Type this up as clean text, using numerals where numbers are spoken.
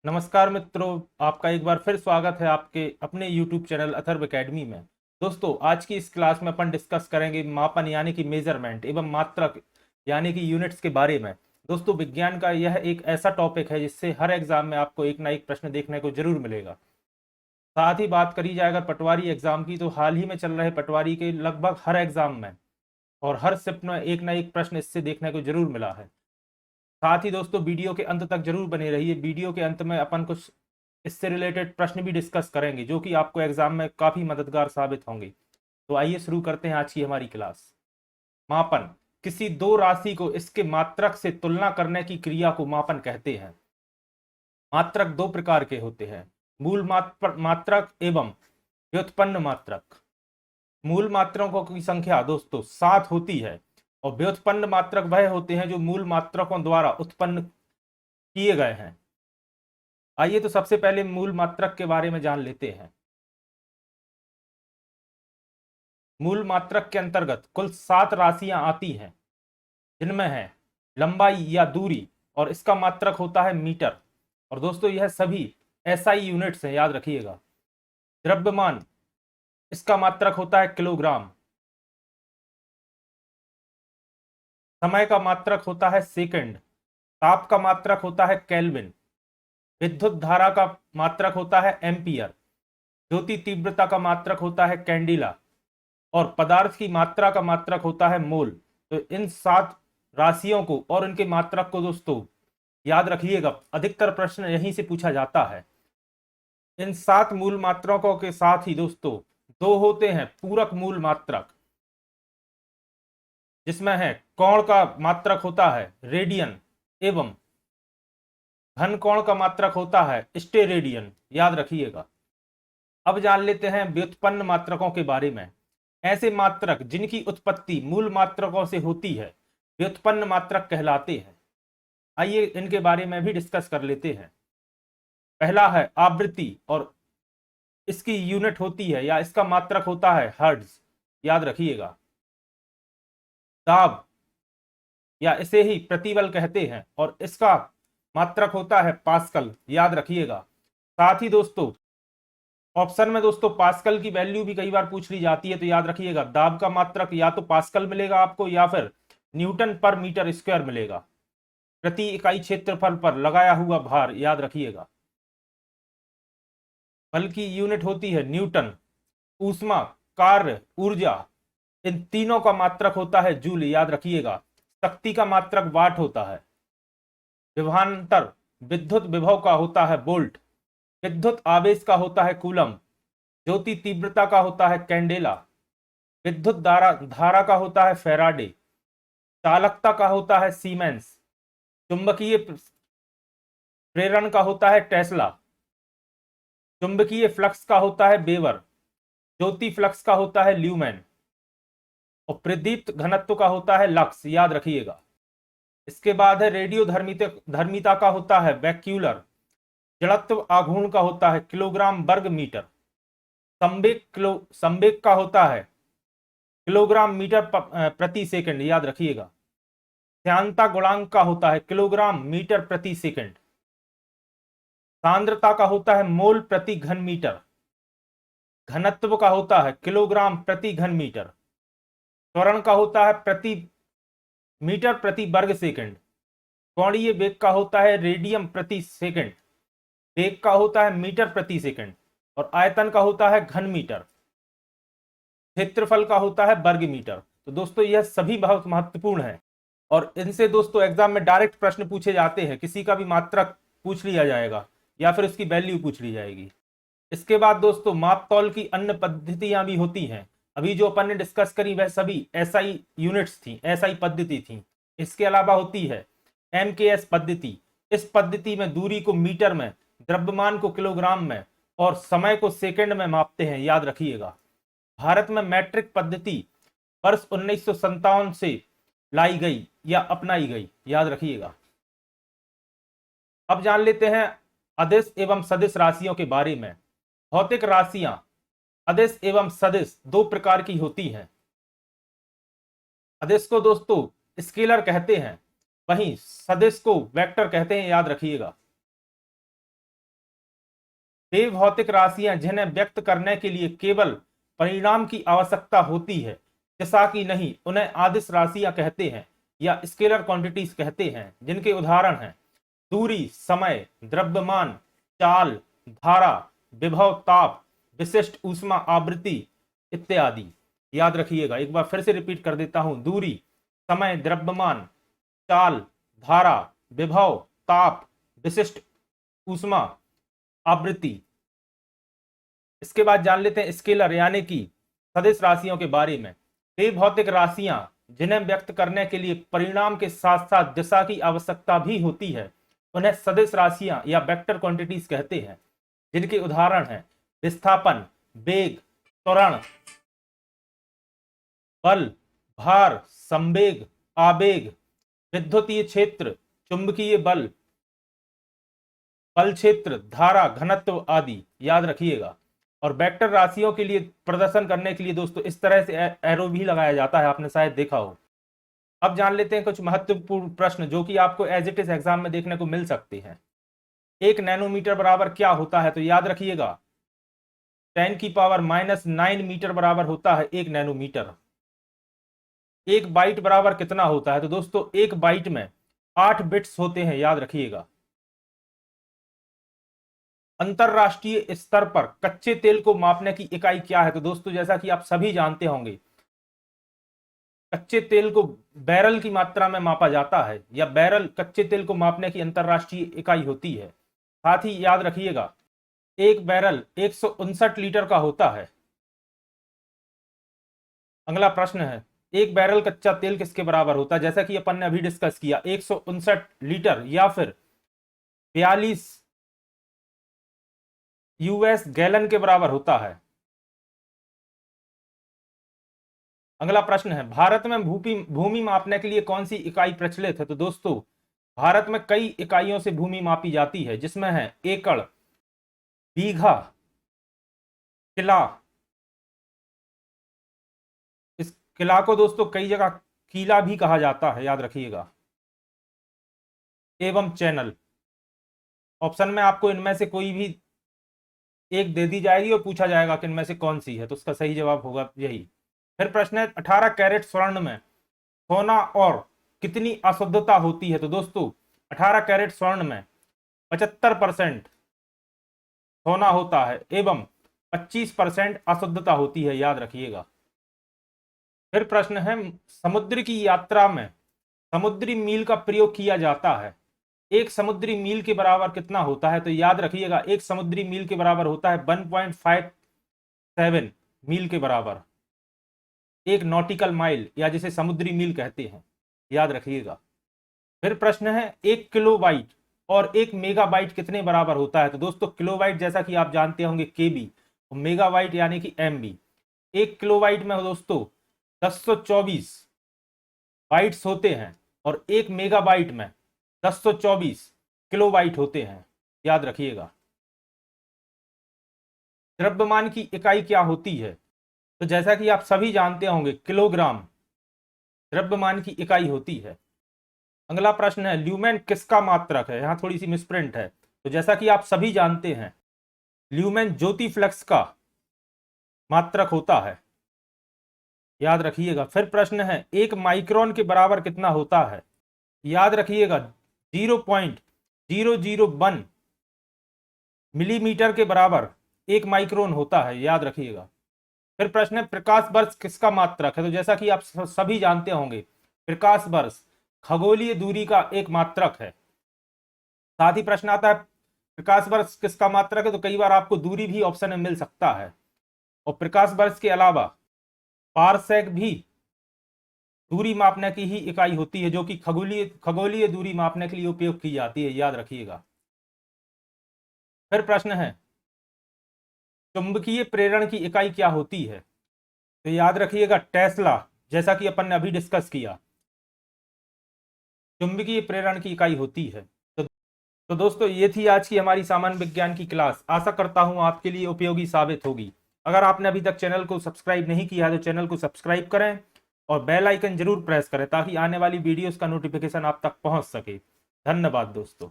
नमस्कार मित्रों, आपका एक बार फिर स्वागत है आपके अपने YouTube चैनल अथर्व एकेडमी में। दोस्तों, आज की इस क्लास में अपन डिस्कस करेंगे मापन यानी कि मेजरमेंट एवं मात्रक यानी कि यूनिट्स के बारे में। दोस्तों, विज्ञान का यह एक ऐसा टॉपिक है जिससे हर एग्जाम में आपको एक ना एक प्रश्न देखने को जरूर मिलेगा। साथ ही बात करी जाए अगर पटवारी एग्जाम की, तो हाल ही में चल रहे पटवारी के लगभग हर एग्जाम में और हर शिफ्ट में एक ना एक प्रश्न इससे देखने को जरूर मिला है। साथ ही दोस्तों, वीडियो के अंत तक जरूर बने रहिए। वीडियो के अंत में अपन कुछ इससे रिलेटेड प्रश्न भी डिस्कस करेंगे जो कि आपको एग्जाम में काफी मददगार साबित होंगे। तो आइए शुरू करते हैं आज की हमारी क्लास। मापन किसी दो राशि को इसके मात्रक से तुलना करने की क्रिया को मापन कहते हैं। मात्रक दो प्रकार के होते हैं, मूल मात्रक एवं व्युत्पन्न मात्रक। मूल मात्रकों की संख्या दोस्तों 7 होती है और व्युत्पन्न मात्रक वह होते हैं जो मूल मात्रकों द्वारा उत्पन्न किए गए हैं। आइए तो सबसे पहले मूल मात्रक के बारे में जान लेते हैं। मूल मात्रक के अंतर्गत कुल 7 राशियां आती हैं, जिनमें है लंबाई या दूरी, और इसका मात्रक होता है मीटर। और दोस्तों, यह सभी एसआई यूनिट्स हैं, याद रखिएगा। द्रव्यमान, इसका मात्रक होता है किलोग्राम। समय का मात्रक होता है सेकंड। ताप का मात्रक होता है केल्विन। विद्युत धारा का मात्रक होता है एम्पियर। ज्योति तीव्रता का मात्रक होता है कैंडिला। और पदार्थ की मात्रा का मात्रक होता है मोल। तो इन 7 राशियों को और इनके मात्रक को दोस्तों याद रखिएगा, अधिकतर प्रश्न यहीं से पूछा जाता है। इन 7 मूल मात्रकों के साथ ही दोस्तों दो होते हैं पूरक मूल मात्रक, जिसमें है कोण का मात्रक होता है रेडियन एवं घन कोण का मात्रक होता है स्टेरेडियन, याद रखिएगा। अब जान लेते हैं व्युत्पन्न मात्रकों के बारे में। ऐसे मात्रक जिनकी उत्पत्ति मूल मात्रकों से होती है व्युत्पन्न मात्रक कहलाते हैं। आइए इनके बारे में भी डिस्कस कर लेते हैं। पहला है आवृत्ति, और इसकी यूनिट होती है या इसका मात्रक होता है हर्ट्ज, याद रखिएगा। दाब, या इसे ही प्रतिबल कहते हैं, और इसका मात्रक होता है पास्कल, याद रखिएगा। साथ ही दोस्तों, ऑप्शन में दोस्तों पास्कल की वैल्यू भी कई बार पूछ ली जाती है, तो याद रखिएगा दाब का मात्रक या तो पास्कल मिलेगा आपको या फिर न्यूटन पर मीटर स्क्वायर मिलेगा। प्रति इकाई क्षेत्रफल पर लगाया हुआ भार, याद रखिएगा। बल की यूनिट होती है न्यूटन। ऊष्मा, कार्य, ऊर्जा, इन तीनों का मात्रक होता है जूल, याद रखिएगा। शक्ति का मात्रक वाट होता है। विभवांतर, विद्युत विभव का होता है वोल्ट। विद्युत आवेश का होता है कूलम। ज्योति तीव्रता का होता है कैंडेला। विद्युत धारा धारा का होता है फैराडे। चालकता का होता है सीमेंस। चुंबकीय प्रेरण का होता है टेस्ला। चुंबकीय फ्लक्स का होता है वेबर। ज्योति फ्लक्स का होता है ल्यूमेन। और प्रदीप्त घनत्व का होता है लक्स, याद रखिएगा। इसके बाद है रेडियो धर्मिता धर्मिता का होता है वैक्यूलर। जड़त्व आघूर्ण का होता है किलोग्राम वर्ग मीटर। संवेग का होता है किलोग्राम मीटर प्रति सेकंड, याद रखिएगा। श्यानता गुणांक का होता है किलोग्राम मीटर प्रति सेकंड। सांद्रता का होता है मोल प्रति घन मीटर। घनत्व का होता है किलोग्राम प्रति घन मीटर। त्वरण का होता है प्रति मीटर प्रति वर्ग सेकंड। कोणीय वेग का होता है रेडियन प्रति सेकंड। वेग का होता है मीटर प्रति सेकंड। और आयतन का होता है घन मीटर। क्षेत्रफल का होता है वर्ग मीटर। तो दोस्तों, यह सभी बहुत महत्वपूर्ण है और इनसे दोस्तों एग्जाम में डायरेक्ट प्रश्न पूछे जाते हैं। किसी का भी मात्रक पूछ लिया जाएगा या फिर उसकी वैल्यू पूछ ली जाएगी। इसके बाद दोस्तों माप तौल की अन्य पद्धतियां भी होती हैं। अभी जो अपन ने डिस्कस करी वह सभी एसआई यूनिट्स थी, एसआई पद्धति थी। इसके अलावा होती है एमकेएस पद्धति। इस पद्धति में दूरी को मीटर में, द्रव्यमान को किलोग्राम में और समय को सेकंड में मापते हैं, याद रखिएगा। भारत में मैट्रिक पद्धति वर्ष 1957 से लाई गई या अपनाई गई, याद रखिएगा। अब जान लेते हैं अदिश एवं सदिश राशियों के बारे में। भौतिक राशियां अदिश एवं सदिश दो प्रकार की होती हैं। अदिश को दोस्तों स्केलर कहते हैं, वहीं सदिश को वेक्टर कहते हैं, याद रखिएगा। वे भौतिक राशियां जिन्हें व्यक्त करने के लिए केवल परिणाम की आवश्यकता होती है, जैसा कि नहीं, उन्हें आदिश राशियां कहते हैं या स्केलर क्वांटिटीज कहते हैं, जिनके उदाहरण हैं दूरी, समय, द्रव्यमान, चाल, धारा, विभव, ताप, विशिष्ट ऊष्मा, आवृत्ति इत्यादि। याद रखिएगा, एक बार फिर से रिपीट कर देता हूं, दूरी, समय, द्रव्यमान, चाल, धारा, विभव, ताप, विशिष्ट ऊष्मा, आवृत्ति। इसके बाद जान लेते हैं स्केलर यानी कि सदिश राशियों के बारे में। वे भौतिक राशियां जिन्हें व्यक्त करने के लिए परिणाम के साथ साथ दिशा की आवश्यकता भी होती है, उन्हें सदिश राशियां या वेक्टर क्वांटिटीज कहते हैं, जिनके उदाहरण हैं विस्थापन, वेग, त्वरण, बल, भार, संवेग, आवेग, विद्युतीय क्षेत्र, चुंबकीय बल, बल क्षेत्र, धारा, घनत्व आदि। याद रखिएगा। और वेक्टर राशियों के लिए प्रदर्शन करने के लिए दोस्तों इस तरह से एरो भी लगाया जाता है, आपने शायद देखा हो। अब जान लेते हैं कुछ महत्वपूर्ण प्रश्न जो कि आपको एज इट इज एग्जाम में देखने को मिल सकते हैं। 1 नैनोमीटर बराबर क्या होता है? तो याद रखिएगा 10⁻⁹ मीटर बराबर होता है 1 नैनोमीटर। 1 बाइट बराबर कितना होता है? तो दोस्तों 1 बाइट में 8 बिट्स होते हैं, याद रखिएगा। अंतरराष्ट्रीय स्तर पर कच्चे तेल को मापने की इकाई क्या है? तो दोस्तों जैसा कि आप सभी जानते होंगे, कच्चे तेल को बैरल की मात्रा में मापा जाता है, या बैरल कच्चे तेल को मापने की अंतरराष्ट्रीय इकाई होती है। साथ ही याद रखिएगा एक बैरल 159 लीटर का होता है। अगला प्रश्न है, एक बैरल कच्चा तेल किसके बराबर होता है? जैसा कि अपन ने अभी डिस्कस किया, 159 लीटर या फिर 42 यूएस गैलन के बराबर होता है। अगला प्रश्न है, भारत में भूमि मापने के लिए कौन सी इकाई प्रचलित है? तो दोस्तों भारत में कई इकाइयों से भूमि मापी जाती है, जिसमें है एकड़, बीघा, किला। इस किला को दोस्तों कई जगह किला भी कहा जाता है, याद रखिएगा। एवं चैनल। ऑप्शन में आपको इनमें से कोई भी एक दे दी जाएगी और पूछा जाएगा कि इनमें से कौन सी है, तो उसका सही जवाब होगा यही। फिर प्रश्न है, 18 कैरेट स्वर्ण में सोना और कितनी अशुद्धता होती है? तो दोस्तों 18 कैरेट स्वर्ण में 75% सोना होता है एवं 25% अशुद्धता होती है, याद रखिएगा। फिर प्रश्न है, समुद्र की यात्रा में समुद्री मील का प्रयोग किया जाता है, एक समुद्री मील के बराबर कितना होता है? तो याद रखिएगा एक समुद्री मील के बराबर होता है 1.57 मील के बराबर, एक नॉटिकल माइल या जिसे समुद्री मील कहते हैं, याद रखिएगा। फिर प्रश्न है, 1 किलोबाइट और 1 मेगाबाइट कितने बराबर होता है? तो दोस्तों किलोबाइट जैसा कि आप जानते होंगे केबी, और मेगाबाइट यानी कि एमबी। 1 किलोबाइट में दोस्तों 1024 बाइट्स होते हैं और 1 मेगाबाइट में 1024 किलोबाइट होते हैं, याद रखिएगा। द्रव्यमान की इकाई क्या होती है? तो जैसा कि आप सभी जानते होंगे किलोग्राम द्रव्यमान की इकाई होती है। अगला प्रश्न है, ल्यूमेन किसका मात्रक है? यहां थोड़ी सी मिसप्रिंट है। तो जैसा कि आप सभी जानते हैं ल्यूमेन ज्योति फ्लक्स का मात्रक होता है, याद रखिएगा। फिर प्रश्न है, 1 माइक्रोन के बराबर कितना होता है? याद रखिएगा 0.001 मिलीमीटर के बराबर 1 माइक्रोन होता है, याद रखिएगा। फिर प्रश्न है, प्रकाश वर्ष किसका मात्रक है? तो जैसा कि आप सभी जानते होंगे प्रकाश वर्ष खगोलीय दूरी का एक मात्रक है। साथ ही प्रश्न आता है प्रकाश वर्ष किसका मात्रक है? तो कई बार आपको दूरी भी ऑप्शन में मिल सकता है। और प्रकाश वर्ष के अलावा पारसेक भी दूरी मापने की ही इकाई होती है, जो कि खगोलीय दूरी मापने के लिए उपयोग की जाती है, याद रखिएगा। फिर प्रश्न है, चुंबकीय प्रेरण की इकाई क्या होती है? तो याद रखिएगा टेस्ला, जैसा कि अपन ने अभी डिस्कस किया, चुंबकीय प्रेरण की इकाई होती है। तो दोस्तों ये थी आज की हमारी सामान्य विज्ञान की क्लास। आशा करता हूं आपके लिए उपयोगी साबित होगी। अगर आपने अभी तक चैनल को सब्सक्राइब नहीं किया है तो चैनल को सब्सक्राइब करें और बेल आइकन जरूर प्रेस करें ताकि आने वाली वीडियोस का नोटिफिकेशन आप तक पहुंच सके। धन्यवाद दोस्तों।